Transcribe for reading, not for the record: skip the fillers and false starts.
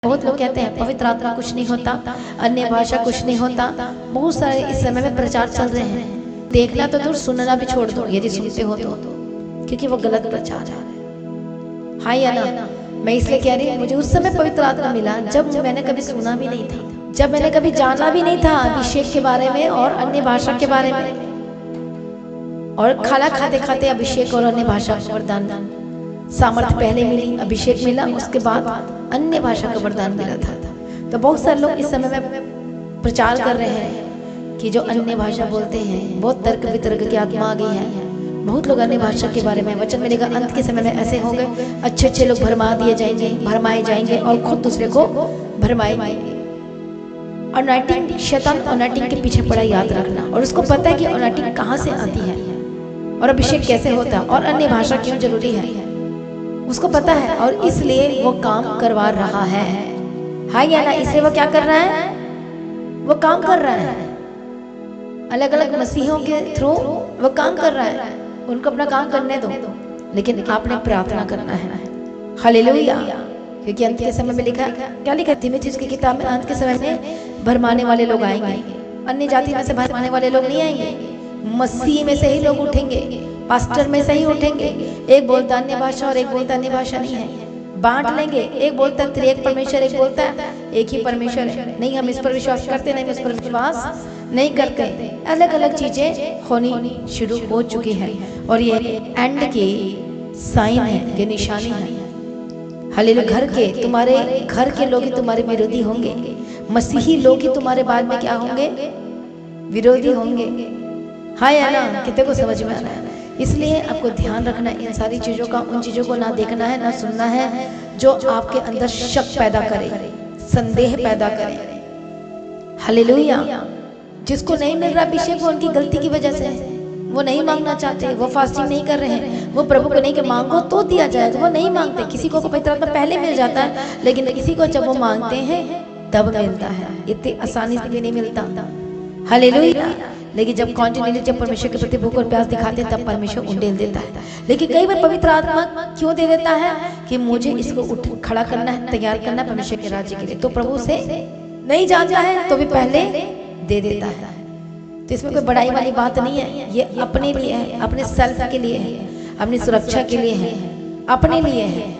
बहुत लोग कहते हैं पवित्र आत्मा कुछ नहीं होता, अन्य भाषा कुछ नहीं होता। बहुत सारे इस समय में प्रचार चल रहे हैं। देखना तो दूर, सुनना भी छोड़ दो यदि सुनते हो तो, क्योंकि वो गलत प्रचार है। हाँ या ना? मैं इसलिए कह रही हूँ, मुझे उस समय पवित्र आत्मा मिला जब मैंने कभी सुना भी नहीं था, जब मैंने कभी जाना भी नहीं था अभिषेक के बारे में और अन्य भाषा के बारे में। और खाना खाते खाते अभिषेक और अन्य भाषा का वरदान, सामर्थ्य पहले मिली, अभिषेक मिला, उसके बाद अन्य भाषा का वरदान मिला था। तो बहुत सारे लोग इस समय में प्रचार कर रहे हैं कि जो अन्य भाषा बोलते हैं बहुत तर्क वितर्क की आत्मा आ गई है। बहुत लोग अन्य भाषा के बारे में वचन मिलेगा, अंत के समय में ऐसे होंगे, अच्छे अच्छे लोग भरमा दिए जाएंगे, भरमाए जाएंगे और खुद दूसरे को भरमाएंगे। अनॉइंटिंग, शैतान अनॉइंटिंग के पीछे पड़ा, याद रखना। और उसको पता है कि अनॉइंटिंग कहाँ से आती है और अभिषेक कैसे होता है और अन्य भाषा क्यों जरूरी है, उसको पता है और इसलिए वो काम करवा रहा है। हाँ या ना? इसलिए वो क्या कर रहा है? वो काम कर रहा है। अलग अलग मसीहों के थ्रू वो काम कर रहा है। उनको अपना काम करने दो, लेकिन आपने प्रार्थना करना है। हालेलुया। क्योंकि अंत के समय में लिखा है, क्या लिखा है तीमुथियुस की किताब में, अंत के समय में भरमाने वाले लोग आएंगे। अन्य जाति में से भरमाने वाले लोग नहीं आएंगे, मसीह में से ही लोग उठेंगे, पास्टर में से ही उठेंगे। एक बोलता अन्य भाषा और एक बोलता अन्य भाषा नहीं है, बांट लेंगे। एक बोलता त्रिएक परमेश्वर, एक बोलता एक ही परमेश्वर है। नहीं, हम इस पर विश्वास करते, नहीं, हम इस पर विश्वास नहीं करते। अलग अलग चीजें होनी शुरू हो चुकी है और ये एंड की साइन है, ये निशानी है। हालेलुया। घर के, तुम्हारे घर के लोग ही तुम्हारे विरोधी होंगे, मसीही लोग ही तुम्हारे बाद में क्या होंगे? विरोधी होंगे। हाँ या ना? कितने को समझ में आ रहा है? इसलिए आपको ध्यान रखना है इन सारी चीजों का। उन चीजों को ना देखना है, ना सुनना है जो आपके अंदर शक पैदा करे, संदेह पैदा करे। हालेलुया। जिसको नहीं मिल रहा अभिषेक, वो उनकी गलती की वजह से, वो नहीं मांगना चाहते, वो फास्टिंग नहीं कर रहे हैं, वो प्रभु को नहीं कि मांगो तो दिया जाएगा, वो नहीं मांगते। किसी को पवित्र आत्मा पहले मिल जाता है, लेकिन किसी को जब वो मांगते हैं तब मिलता है, इतनी आसानी से भी नहीं मिलता। हालेलुया। लेकिन जब कॉन्टिन्यूली, जब परमेश्वर के प्रति भूख और प्यास दिखाते हैं, तब परमेश्वर उंडेल देता है। लेकिन कई बार पवित्र आत्मा क्यों दे देता है? कि मुझे इसको उठ खड़ा करना है, तैयार करना है परमेश्वर के राज्य के लिए। तो प्रभु से नहीं जानता है तो भी पहले दे देता है। तो इसमें कोई बड़ाई वाली बात नहीं है, ये अपने लिए है, अपने सेल्फ के लिए है, अपनी सुरक्षा के लिए है, अपने लिए है।